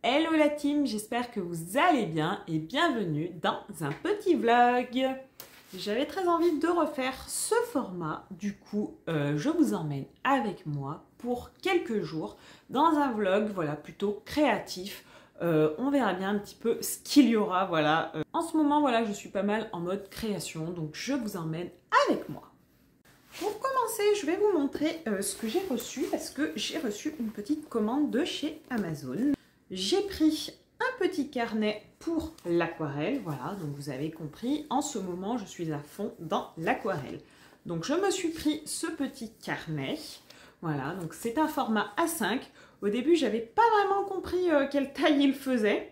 Hello la team, j'espère que vous allez bien et bienvenue dans un petit vlog. J'avais très envie de refaire ce format, du coup je vous emmène avec moi pour quelques jours dans un vlog voilà, plutôt créatif. On verra bien un petit peu ce qu'il y aura. Voilà. En ce moment, voilà, je suis pas mal en mode création, donc je vous emmène avec moi. Pour commencer, je vais vous montrer ce que j'ai reçu parce que j'ai reçu une petite commande de chez Amazon. J'ai pris un petit carnet pour l'aquarelle, voilà, donc vous avez compris, en ce moment je suis à fond dans l'aquarelle. Donc je me suis pris ce petit carnet, voilà, donc c'est un format A5. Au début j'avais pas vraiment compris quelle taille il faisait.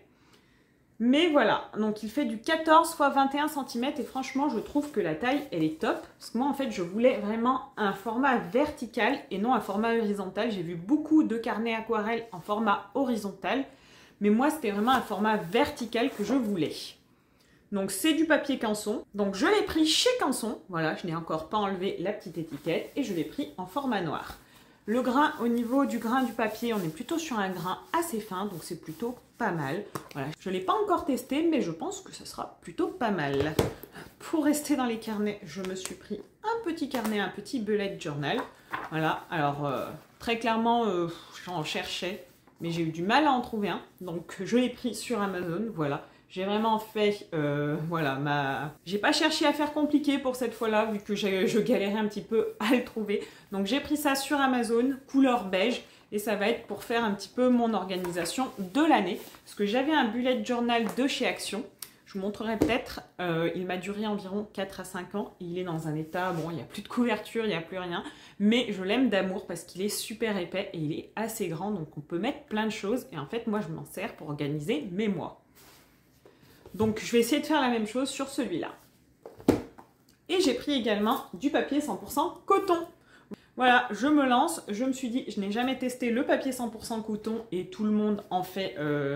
Mais voilà, donc il fait du 14 x 21 cm et franchement je trouve que la taille elle est top. Parce que moi en fait je voulais vraiment un format vertical et non un format horizontal. J'ai vu beaucoup de carnets aquarelles en format horizontal. Mais moi c'était vraiment un format vertical que je voulais. Donc c'est du papier Canson. Donc je l'ai pris chez Canson. Voilà, je n'ai encore pas enlevé la petite étiquette et je l'ai pris en format noir. Le grain, au niveau du grain du papier, on est plutôt sur un grain assez fin, donc c'est plutôt pas mal. Voilà, je ne l'ai pas encore testé, mais je pense que ce sera plutôt pas mal. Pour rester dans les carnets, je me suis pris un petit carnet, un petit bullet journal. Voilà, alors très clairement, j'en cherchais, mais j'ai eu du mal à en trouver un. Donc je l'ai pris sur Amazon, voilà. J'ai vraiment fait, voilà, j'ai pas cherché à faire compliqué pour cette fois-là, vu que je galérais un petit peu à le trouver. Donc j'ai pris ça sur Amazon, couleur beige, et ça va être pour faire un petit peu mon organisation de l'année. Parce que j'avais un bullet journal de chez Action, je vous montrerai peut-être, il m'a duré environ 4 à 5 ans. Il est dans un état, bon, il n'y a plus de couverture, il n'y a plus rien, mais je l'aime d'amour parce qu'il est super épais et il est assez grand, donc on peut mettre plein de choses. Et en fait, moi je m'en sers pour organiser mes mois. Donc je vais essayer de faire la même chose sur celui-là. Et j'ai pris également du papier 100% coton. Voilà, je me lance. Je me suis dit, je n'ai jamais testé le papier 100% coton et tout le monde en fait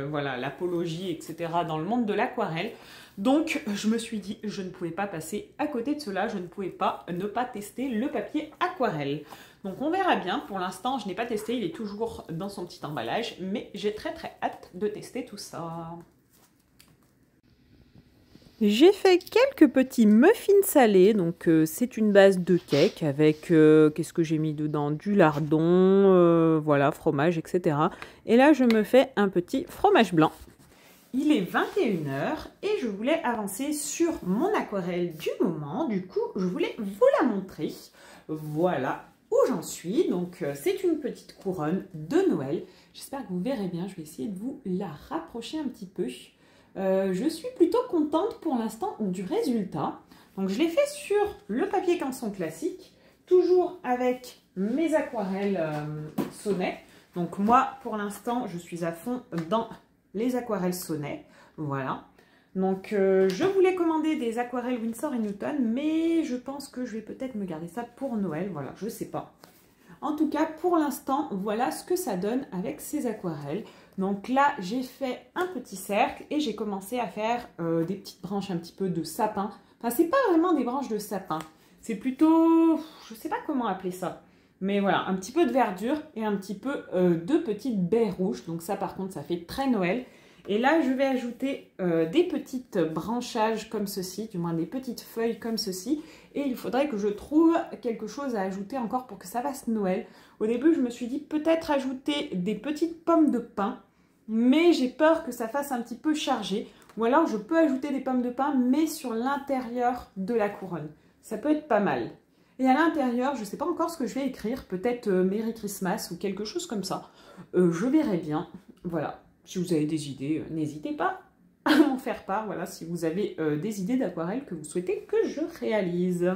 voilà, l'apologie, etc. dans le monde de l'aquarelle. Donc je me suis dit, je ne pouvais pas passer à côté de cela. Je ne pouvais pas ne pas tester le papier aquarelle. Donc on verra bien. Pour l'instant, je n'ai pas testé. Il est toujours dans son petit emballage. Mais j'ai très hâte de tester tout ça. J'ai fait quelques petits muffins salés, donc c'est une base de cake avec, qu'est-ce que j'ai mis dedans? Du lardon, voilà, fromage, etc. Et là, je me fais un petit fromage blanc. Il est 21 h et je voulais avancer sur mon aquarelle du moment. Du coup, je voulais vous la montrer. Voilà où j'en suis. Donc, c'est une petite couronne de Noël. J'espère que vous verrez bien. Je vais essayer de vous la rapprocher un petit peu. Je suis plutôt contente pour l'instant du résultat. Donc je l'ai fait sur le papier Canson classique, toujours avec mes aquarelles Sonnet. Donc moi pour l'instant je suis à fond dans les aquarelles Sonnet. Voilà. Donc je voulais commander des aquarelles Winsor & Newton, mais je pense que je vais peut-être me garder ça pour Noël. Voilà, je sais pas. En tout cas, pour l'instant, voilà ce que ça donne avec ces aquarelles. Donc là, j'ai fait un petit cercle et j'ai commencé à faire des petites branches un petit peu de sapin. Enfin, c'est pas vraiment des branches de sapin. C'est plutôt, je sais pas comment appeler ça. Mais voilà, un petit peu de verdure et un petit peu de petites baies rouges. Donc ça, par contre, ça fait très Noël. Et là, je vais ajouter des petites branchages comme ceci, du moins des petites feuilles comme ceci. Et il faudrait que je trouve quelque chose à ajouter encore pour que ça fasse Noël. Au début, je me suis dit peut-être ajouter des petites pommes de pin, mais j'ai peur que ça fasse un petit peu chargé. Ou alors, je peux ajouter des pommes de pin, mais sur l'intérieur de la couronne. Ça peut être pas mal. Et à l'intérieur, je ne sais pas encore ce que je vais écrire, peut-être Merry Christmas ou quelque chose comme ça. Je verrai bien. Voilà. Si vous avez des idées, n'hésitez pas à m'en faire part. Voilà, si vous avez des idées d'aquarelle que vous souhaitez que je réalise.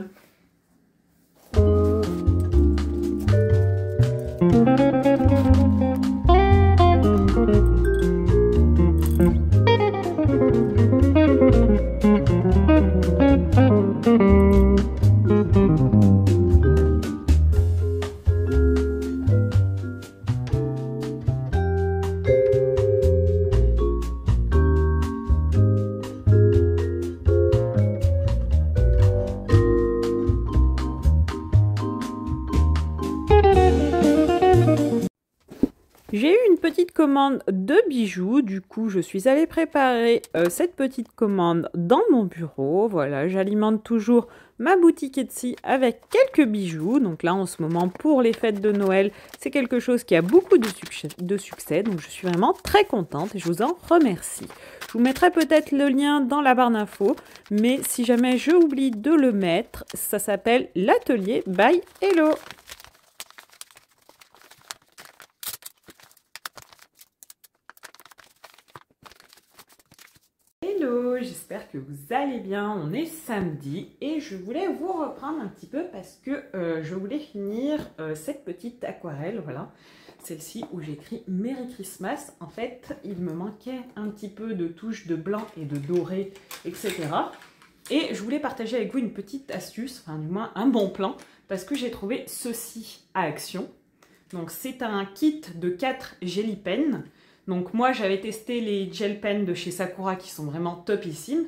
commande de bijoux. Du coup, je suis allée préparer cette petite commande dans mon bureau. Voilà, j'alimente toujours ma boutique Etsy avec quelques bijoux. Donc là, en ce moment, pour les fêtes de Noël, c'est quelque chose qui a beaucoup de succès. Donc je suis vraiment très contente et je vous en remercie. Je vous mettrai peut-être le lien dans la barre d'infos, mais si jamais je oublie de le mettre, ça s'appelle l'atelier by Hello. Hello, j'espère que vous allez bien. On est samedi et je voulais vous reprendre un petit peu parce que je voulais finir cette petite aquarelle, voilà, celle-ci où j'écris Merry Christmas. En fait, il me manquait un petit peu de touches de blanc et de doré, etc. Et je voulais partager avec vous une petite astuce, enfin du moins un bon plan, parce que j'ai trouvé ceci à Action. Donc c'est un kit de 4 jelly pens. Donc moi j'avais testé les gel pens de chez Sakura qui sont vraiment topissimes.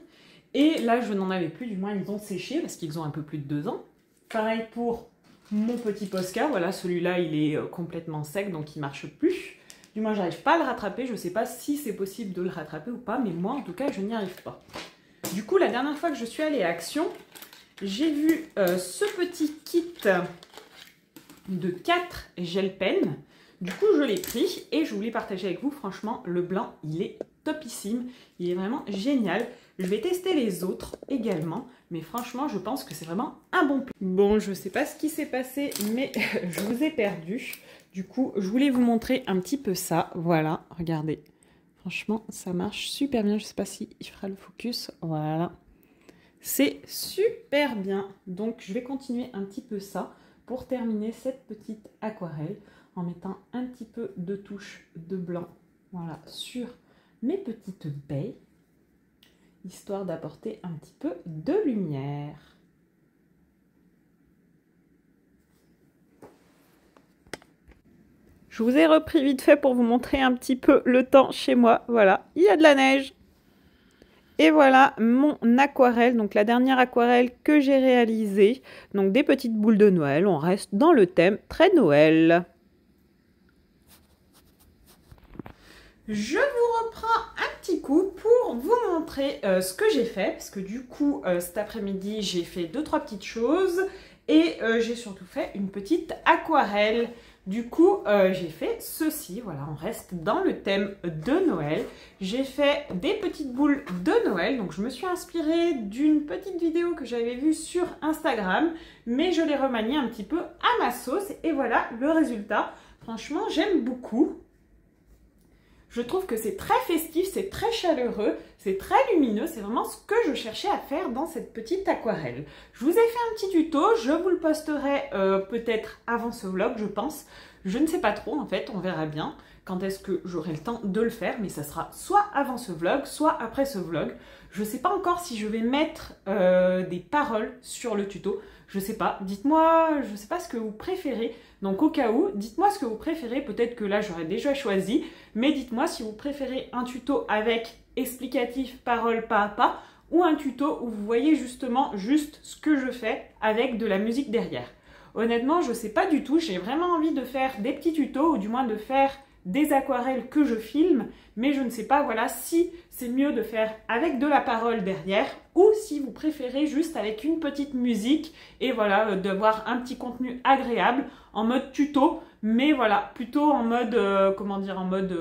Et là je n'en avais plus, du moins ils ont séché parce qu'ils ont un peu plus de 2 ans. Pareil pour mon petit Posca, voilà, celui-là il est complètement sec donc il ne marche plus. Du moins j'arrive pas à le rattraper, je ne sais pas si c'est possible de le rattraper ou pas, mais moi en tout cas je n'y arrive pas. Du coup la dernière fois que je suis allée à Action, j'ai vu ce petit kit de 4 gel pens. Du coup, je l'ai pris et je voulais partager avec vous. Franchement, le blanc, il est topissime. Il est vraiment génial. Je vais tester les autres également. Mais franchement, je pense que c'est vraiment un bon plan. Bon, je ne sais pas ce qui s'est passé, mais je vous ai perdu. Du coup, je voulais vous montrer un petit peu ça. Voilà, regardez. Franchement, ça marche super bien. Je ne sais pas s'il fera le focus. Voilà. C'est super bien. Donc, je vais continuer un petit peu ça pour terminer cette petite aquarelle, en mettant un petit peu de touche de blanc, voilà, sur mes petites baies, histoire d'apporter un petit peu de lumière. Je vous ai repris vite fait pour vous montrer un petit peu le temps chez moi. Voilà, il y a de la neige. Et voilà mon aquarelle, donc la dernière aquarelle que j'ai réalisée. Donc des petites boules de Noël, on reste dans le thème très Noël. Je vous reprends un petit coup pour vous montrer ce que j'ai fait, parce que du coup, cet après-midi, j'ai fait 2-3 petites choses et j'ai surtout fait une petite aquarelle. Du coup, j'ai fait ceci, voilà, on reste dans le thème de Noël. J'ai fait des petites boules de Noël, donc je me suis inspirée d'une petite vidéo que j'avais vue sur Instagram, mais je l'ai remaniée un petit peu à ma sauce et voilà le résultat. Franchement, j'aime beaucoup. Je trouve que c'est très festif, c'est très chaleureux, c'est très lumineux, c'est vraiment ce que je cherchais à faire dans cette petite aquarelle. Je vous ai fait un petit tuto, je vous le posterai peut-être avant ce vlog, je pense. Je ne sais pas trop en fait, on verra bien quand est-ce que j'aurai le temps de le faire, mais ça sera soit avant ce vlog, soit après ce vlog. Je ne sais pas encore si je vais mettre des paroles sur le tuto. Je sais pas, dites-moi, je ne sais pas ce que vous préférez. Donc au cas où, dites-moi ce que vous préférez. Peut-être que là j'aurais déjà choisi. Mais dites-moi si vous préférez un tuto avec explicatif, parole pas à pas. Ou un tuto où vous voyez justement juste ce que je fais avec de la musique derrière. Honnêtement, je ne sais pas du tout. J'ai vraiment envie de faire des petits tutos ou du moins de faire des aquarelles que je filme, mais je ne sais pas, voilà, si c'est mieux de faire avec de la parole derrière ou si vous préférez juste avec une petite musique et voilà, d'avoir un petit contenu agréable en mode tuto, mais voilà, plutôt en mode, comment dire, en mode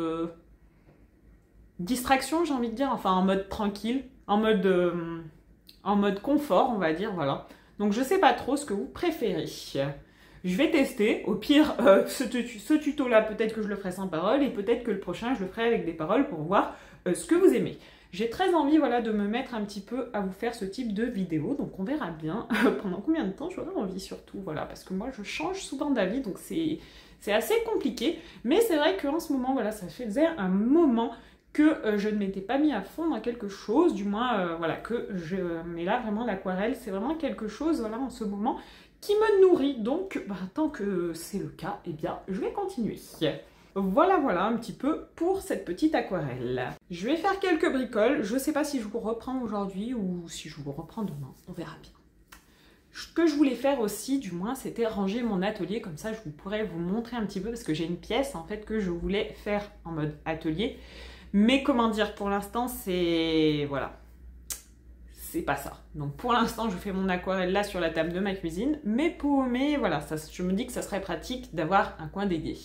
distraction, j'ai envie de dire, enfin en mode tranquille, en mode confort, on va dire, voilà. Donc je sais pas trop ce que vous préférez. Je vais tester, au pire, ce tuto-là, peut-être que je le ferai sans parole et peut-être que le prochain, je le ferai avec des paroles pour voir ce que vous aimez. J'ai très envie, voilà, de me mettre un petit peu à vous faire ce type de vidéo, donc on verra bien pendant combien de temps j'aurai envie surtout, voilà, parce que moi, je change souvent d'avis, donc c'est assez compliqué, mais c'est vrai qu'en ce moment, voilà, ça faisait un moment que je ne m'étais pas mis à fond dans quelque chose, du moins, voilà, mais là, vraiment, l'aquarelle, c'est vraiment quelque chose, voilà, en ce moment, qui me nourrit. Donc, tant que c'est le cas, eh bien, je vais continuer. Voilà, voilà, un petit peu pour cette petite aquarelle. Je vais faire quelques bricoles. Je ne sais pas si je vous reprends aujourd'hui ou si je vous reprends demain. On verra bien. Ce que je voulais faire aussi, du moins, c'était ranger mon atelier. Comme ça, je pourrais vous montrer un petit peu parce que j'ai une pièce en fait que je voulais faire en mode atelier. Mais comment dire, pour l'instant, c'est... Voilà. C'est pas ça. Donc pour l'instant, je fais mon aquarelle là sur la table de ma cuisine. Mais voilà, ça, je me dis que ça serait pratique d'avoir un coin dédié.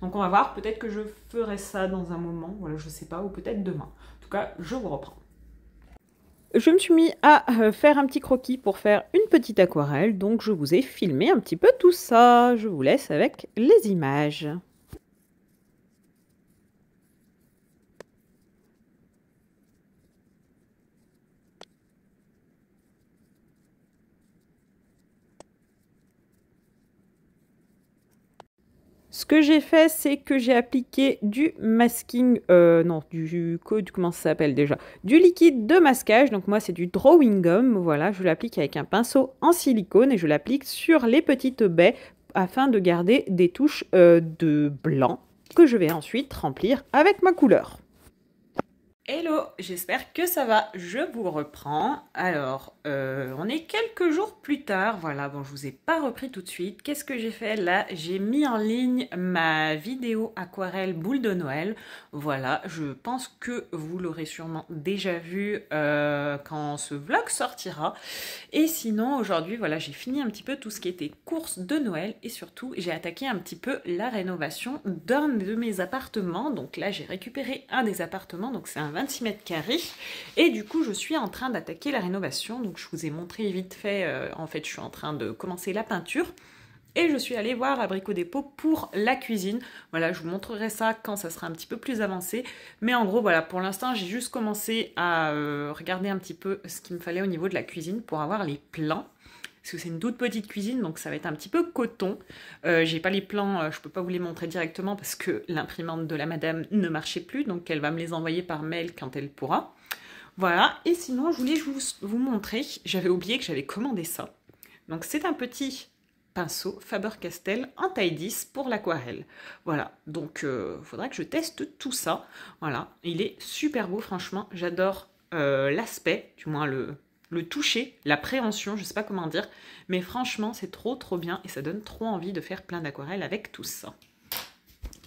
Donc on va voir, peut-être que je ferai ça dans un moment. Voilà, je sais pas, ou peut-être demain. En tout cas, je vous reprends. Je me suis mis à faire un petit croquis pour faire une petite aquarelle. Donc je vous ai filmé un petit peu tout ça. Je vous laisse avec les images. Ce que j'ai fait, c'est que j'ai appliqué du masking, non, comment ça s'appelle déjà? Du liquide de masquage, donc moi c'est du drawing gum, voilà, je l'applique avec un pinceau en silicone et je l'applique sur les petites baies afin de garder des touches de blanc que je vais ensuite remplir avec ma couleur. Hello, j'espère que ça va, je vous reprends. Alors, on est quelques jours plus tard, voilà, bon, je vous ai pas repris tout de suite. Qu'est-ce que j'ai fait là? J'ai mis en ligne ma vidéo aquarelle boule de Noël. Voilà, je pense que vous l'aurez sûrement déjà vu quand ce vlog sortira. Et sinon, aujourd'hui, voilà, j'ai fini un petit peu tout ce qui était courses de Noël et surtout, j'ai attaqué un petit peu la rénovation d'un de mes appartements. Donc là, j'ai récupéré un des appartements, donc c'est un 26 mètres carrés. Et du coup, je suis en train d'attaquer la rénovation. Donc je vous ai montré vite fait, en fait, je suis en train de commencer la peinture. Et je suis allée voir à Brico Dépôt pour la cuisine. Voilà, je vous montrerai ça quand ça sera un petit peu plus avancé. Mais en gros, voilà, pour l'instant, j'ai juste commencé à regarder un petit peu ce qu'il me fallait au niveau de la cuisine pour avoir les plans. Parce que c'est une toute petite cuisine, donc ça va être un petit peu coton. J'ai pas les plans, je peux pas vous les montrer directement parce que l'imprimante de la madame ne marchait plus. Donc elle va me les envoyer par mail quand elle pourra. Voilà, et sinon, je voulais vous montrer, j'avais oublié que j'avais commandé ça. Donc c'est un petit pinceau Faber-Castell en taille 10 pour l'aquarelle. Voilà, donc il faudra que je teste tout ça. Voilà, il est super beau, franchement, j'adore l'aspect, du moins le toucher, la préhension, je sais pas comment dire, mais franchement, c'est trop bien et ça donne trop envie de faire plein d'aquarelles avec tout ça.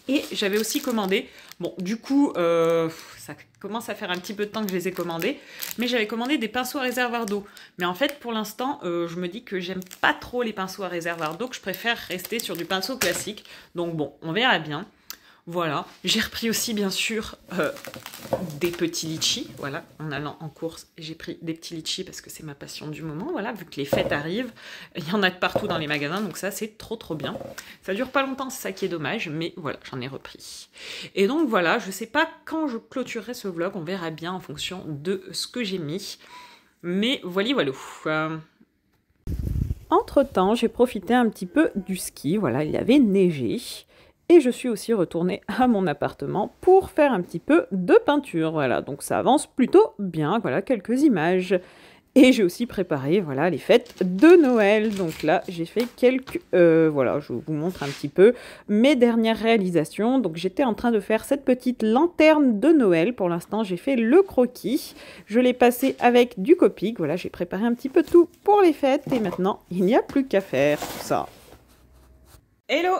Et j'avais aussi commandé, bon du coup ça commence à faire un petit peu de temps que je les ai commandés, mais j'avais commandé des pinceaux à réservoir d'eau. Mais en fait pour l'instant je me dis que j'aime pas trop les pinceaux à réservoir d'eau, que je préfère rester sur du pinceau classique. Donc bon, on verra bien. Voilà, j'ai repris aussi bien sûr des petits litchis, voilà, en allant en course, j'ai pris des petits litchis parce que c'est ma passion du moment, voilà, vu que les fêtes arrivent, il y en a de partout dans les magasins, donc ça c'est trop bien. Ça dure pas longtemps, c'est ça qui est dommage, mais voilà, j'en ai repris. Et donc voilà, je sais pas quand je clôturerai ce vlog, on verra bien en fonction de ce que j'ai mis, mais voilà. Entre-temps, j'ai profité un petit peu du ski, voilà, il avait neigé. Et je suis aussi retournée à mon appartement pour faire un petit peu de peinture. Voilà, donc ça avance plutôt bien. Voilà, quelques images. Et j'ai aussi préparé, voilà, les fêtes de Noël. Donc là, j'ai fait quelques... voilà, je vous montre un petit peu mes dernières réalisations. Donc j'étais en train de faire cette petite lanterne de Noël. Pour l'instant, j'ai fait le croquis. Je l'ai passé avec du Copic. Voilà, j'ai préparé un petit peu tout pour les fêtes. Et maintenant, il n'y a plus qu'à faire tout ça. Hello!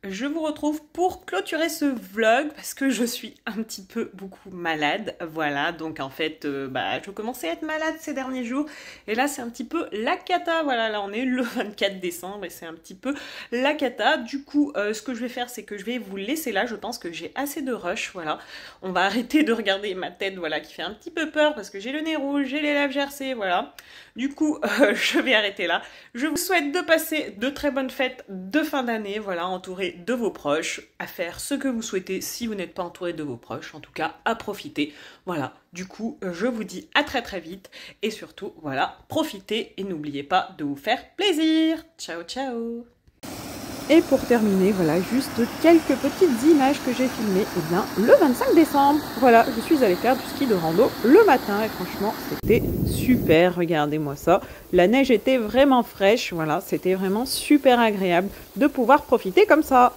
Je vous retrouve pour clôturer ce vlog parce que je suis un petit peu beaucoup malade, voilà, donc en fait, je commençais à être malade ces derniers jours et là c'est un petit peu la cata, voilà, là on est le 24 décembre et c'est un petit peu la cata. Du coup, ce que je vais faire, c'est que je vais vous laisser là, je pense que j'ai assez de rush, voilà, on va arrêter de regarder ma tête, voilà, qui fait un petit peu peur parce que j'ai le nez rouge, j'ai les lèvres gercées, voilà. Du coup, je vais arrêter là. Je vous souhaite de passer de très bonnes fêtes de fin d'année, voilà, entouré de vos proches, à faire ce que vous souhaitez si vous n'êtes pas entouré de vos proches, en tout cas à profiter. Voilà, du coup, je vous dis à très vite et surtout, voilà, profitez et n'oubliez pas de vous faire plaisir. Ciao, ciao! Et pour terminer, voilà, juste quelques petites images que j'ai filmées, le 25 décembre. Voilà, je suis allée faire du ski de rando le matin et franchement, c'était super, regardez-moi ça. La neige était vraiment fraîche, voilà, c'était vraiment super agréable de pouvoir profiter comme ça.